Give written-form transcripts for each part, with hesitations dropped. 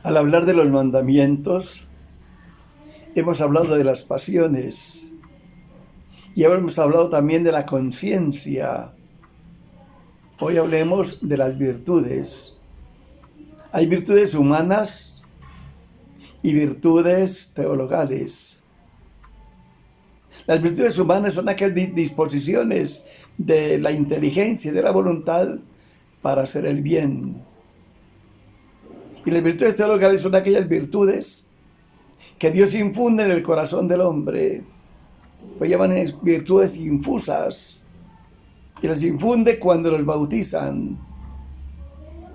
Al hablar de los mandamientos, hemos hablado de las pasiones y ahora hemos hablado también de la conciencia. Hoy hablemos de las virtudes. Hay virtudes humanas y virtudes teologales. Las virtudes humanas son aquellas disposiciones de la inteligencia y de la voluntad para hacer el bien. Y las virtudes teologales son aquellas virtudes que Dios infunde en el corazón del hombre. Pues llaman virtudes infusas. Y las infunde cuando los bautizan.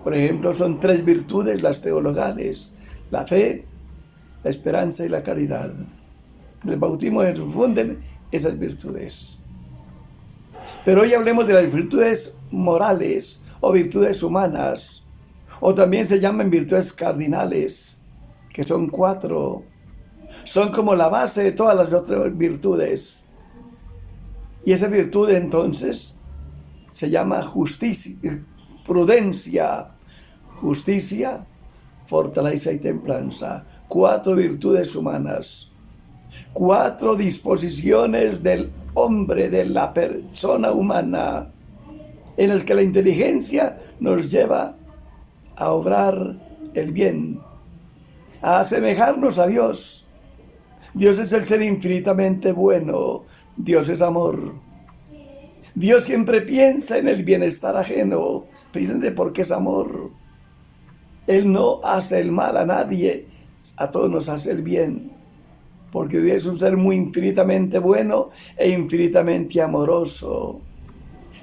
Por ejemplo, son 3 virtudes las teologales: la fe, la esperanza y la caridad. En el bautismo se infunden esas virtudes. Pero hoy hablemos de las virtudes morales o virtudes humanas, o también se llaman virtudes cardinales, que son 4. Son como la base de todas las otras virtudes. Y esa virtud entonces se llama justicia, prudencia, justicia, fortaleza y templanza. 4 virtudes humanas, 4 disposiciones del hombre, de la persona humana, en las que la inteligencia nos lleva a obrar el bien, a asemejarnos a Dios. Dios es el ser infinitamente bueno. Dios es amor. Dios siempre piensa en el bienestar ajeno, precisamente porque es amor. Él no hace el mal a nadie, a todos nos hace el bien, porque Dios es un ser muy infinitamente bueno e infinitamente amoroso.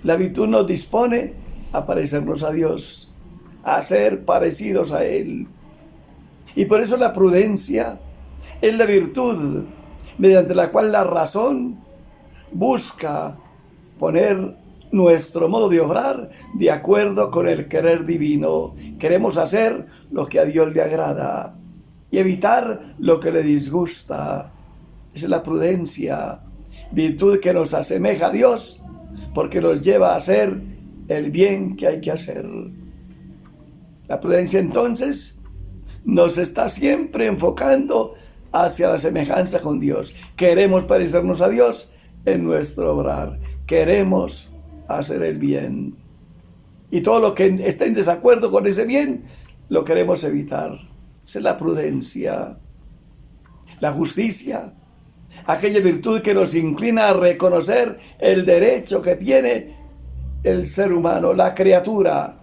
La virtud nos dispone a parecernos a Dios, a ser parecidos a Él. Y por eso la prudencia es la virtud mediante la cual la razón busca poner nuestro modo de obrar de acuerdo con el querer divino. Queremos hacer lo que a Dios le agrada y evitar lo que le disgusta. Esa es la prudencia, virtud que nos asemeja a Dios porque nos lleva a hacer el bien que hay que hacer. La prudencia entonces nos está siempre enfocando hacia la semejanza con Dios. Queremos parecernos a Dios en nuestro obrar. Queremos hacer el bien. Y todo lo que esté en desacuerdo con ese bien, lo queremos evitar. Esa es la prudencia. La justicia, aquella virtud que nos inclina a reconocer el derecho que tiene el ser humano, la criatura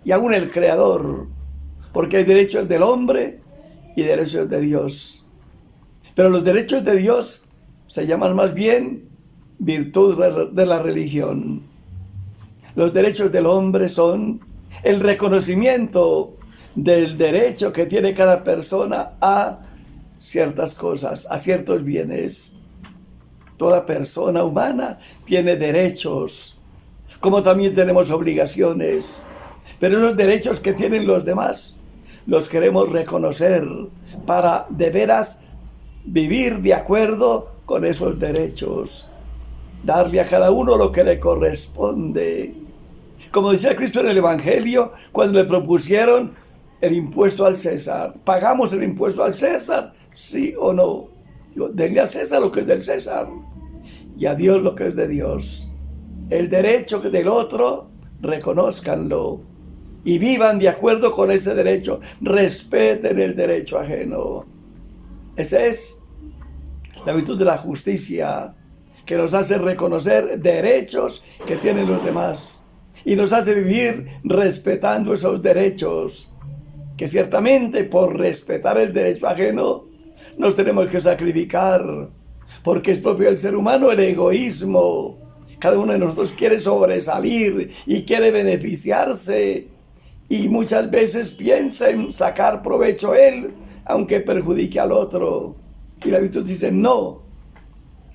y aún el creador, porque hay derechos del hombre y derechos de Dios. Pero los derechos de Dios se llaman más bien virtud de la religión. Los derechos del hombre son el reconocimiento del derecho que tiene cada persona a ciertas cosas, a ciertos bienes. Toda persona humana tiene derechos, como también tenemos obligaciones. Pero esos derechos que tienen los demás los queremos reconocer para de veras vivir de acuerdo con esos derechos, darle a cada uno lo que le corresponde. Como decía Cristo en el Evangelio, cuando le propusieron el impuesto al César: ¿pagamos el impuesto al César? ¿Sí o no? Digo, denle al César lo que es del César y a Dios lo que es de Dios. El derecho del otro, reconózcanlo y vivan de acuerdo con ese derecho. Respeten el derecho ajeno. Esa es la virtud de la justicia, que nos hace reconocer derechos que tienen los demás y nos hace vivir respetando esos derechos, que ciertamente por respetar el derecho ajeno nos tenemos que sacrificar, porque es propio del ser humano el egoísmo. Cada uno de nosotros quiere sobresalir y quiere beneficiarse, y muchas veces piensa en sacar provecho él, aunque perjudique al otro. Y la virtud dice: no,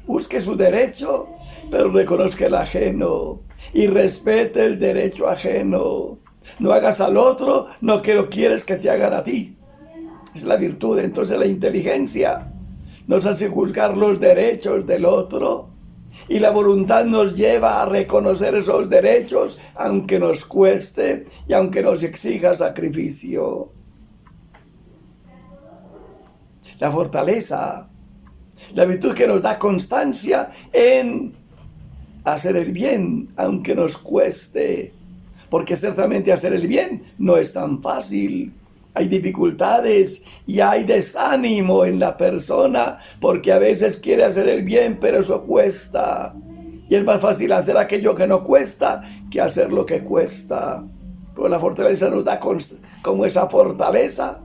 busque su derecho, pero reconozca el ajeno y respete el derecho ajeno. No hagas al otro lo que no quieres que te hagan a ti. Es la virtud. Entonces la inteligencia nos hace juzgar los derechos del otro y la voluntad nos lleva a reconocer esos derechos, aunque nos cueste y aunque nos exija sacrificio. la fortaleza, la virtud que nos da constancia en hacer el bien, aunque nos cueste, porque ciertamente hacer el bien no es tan fácil. Hay dificultades y hay desánimo en la persona, porque a veces quiere hacer el bien, pero eso cuesta. Y es más fácil hacer aquello que no cuesta que hacer lo que cuesta. Pero la fortaleza nos da como esa fortaleza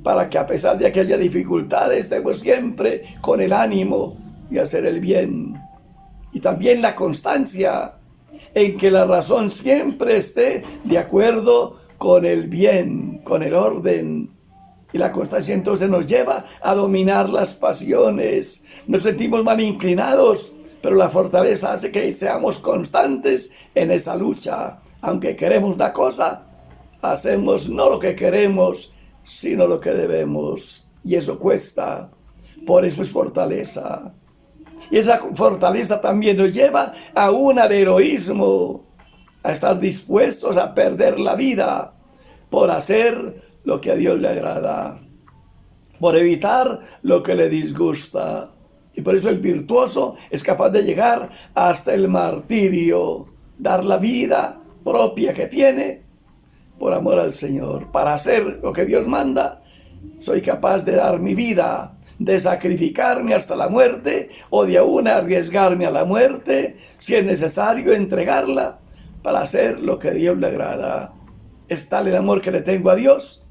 para que a pesar de que haya dificultades, estemos siempre con el ánimo de hacer el bien. Y también la constancia en que la razón siempre esté de acuerdo con el bien, con el orden. Y la constancia entonces nos lleva a dominar las pasiones. Nos sentimos mal inclinados, pero la fortaleza hace que seamos constantes en esa lucha. Aunque queremos una cosa, hacemos no lo que queremos, sino lo que debemos. Y eso cuesta. Por eso es fortaleza. Y esa fortaleza también nos lleva aún al heroísmo, a estar dispuestos a perder la vida por hacer lo que a Dios le agrada, por evitar lo que le disgusta. Y por eso el virtuoso es capaz de llegar hasta el martirio, dar la vida propia que tiene por amor al Señor. Para hacer lo que Dios manda, soy capaz de dar mi vida, de sacrificarme hasta la muerte o de aún arriesgarme a la muerte, si es necesario entregarla para hacer lo que a Dios le agrada. Es tal el amor que le tengo a Dios,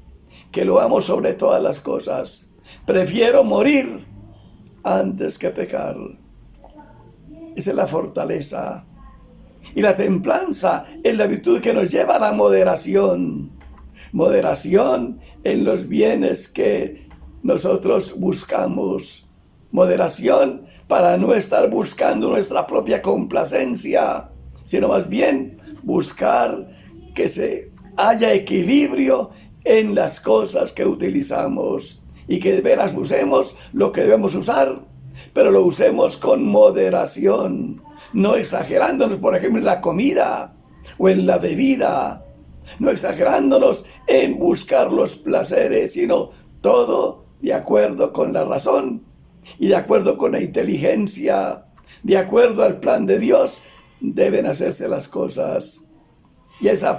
que lo amo sobre todas las cosas. Prefiero morir antes que pecar. Esa es la fortaleza. Y la templanza es la virtud que nos lleva a la moderación. Moderación en los bienes que nosotros buscamos. Moderación para no estar buscando nuestra propia complacencia, sino más bien buscar que se haya equilibrio en las cosas que utilizamos y que de veras usemos lo que debemos usar, pero lo usemos con moderación, no exagerándonos, por ejemplo, en la comida o en la bebida, no exagerándonos en buscar los placeres, sino todo de acuerdo con la razón y de acuerdo con la inteligencia, de acuerdo al plan de Dios, deben hacerse las cosas. Y esa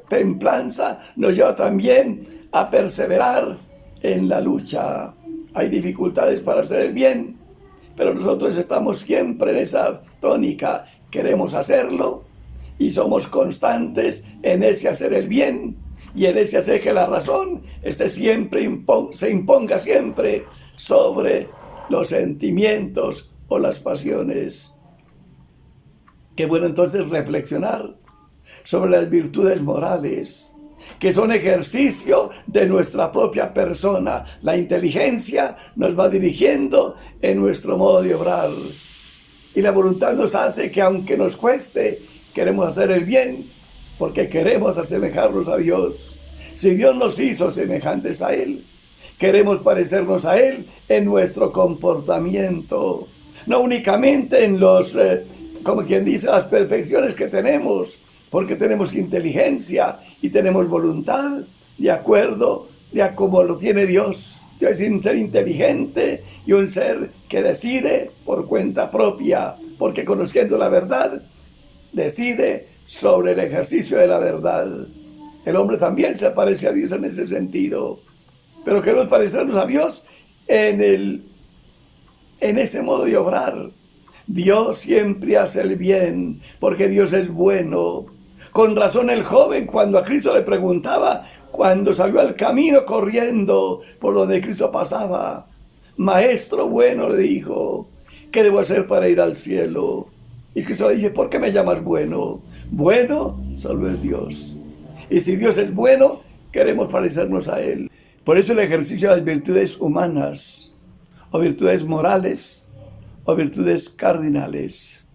templanza nos lleva también a perseverar en la lucha. Hay dificultades para hacer el bien, pero nosotros estamos siempre en esa tónica. Queremos hacerlo y somos constantes en ese hacer el bien y en ese hacer que la razón esté siempre, se imponga siempre sobre los sentimientos o las pasiones. Qué bueno entonces reflexionar sobre las virtudes morales, que son ejercicio de nuestra propia persona. La inteligencia nos va dirigiendo en nuestro modo de obrar. Y la voluntad nos hace que aunque nos cueste, queremos hacer el bien, porque queremos asemejarnos a Dios. Si Dios nos hizo semejantes a Él, queremos parecernos a Él en nuestro comportamiento, no únicamente en como quien dice, las perfecciones que tenemos, porque tenemos inteligencia y tenemos voluntad de acuerdo a como lo tiene Dios. Dios es un ser inteligente y un ser que decide por cuenta propia, porque conociendo la verdad, decide sobre el ejercicio de la verdad. El hombre también se parece a Dios en ese sentido, pero queremos parecernos a Dios en ese modo de obrar. Dios siempre hace el bien, porque Dios es bueno. Con razón el joven, cuando a Cristo le preguntaba, cuando salió al camino corriendo por donde Cristo pasaba, Maestro bueno, le dijo, ¿qué debo hacer para ir al cielo? Y Cristo le dice, ¿por qué me llamas bueno? Bueno solo es Dios. Y si Dios es bueno, queremos parecernos a Él. Por eso el ejercicio de las virtudes humanas, o virtudes morales, o virtudes cardinales,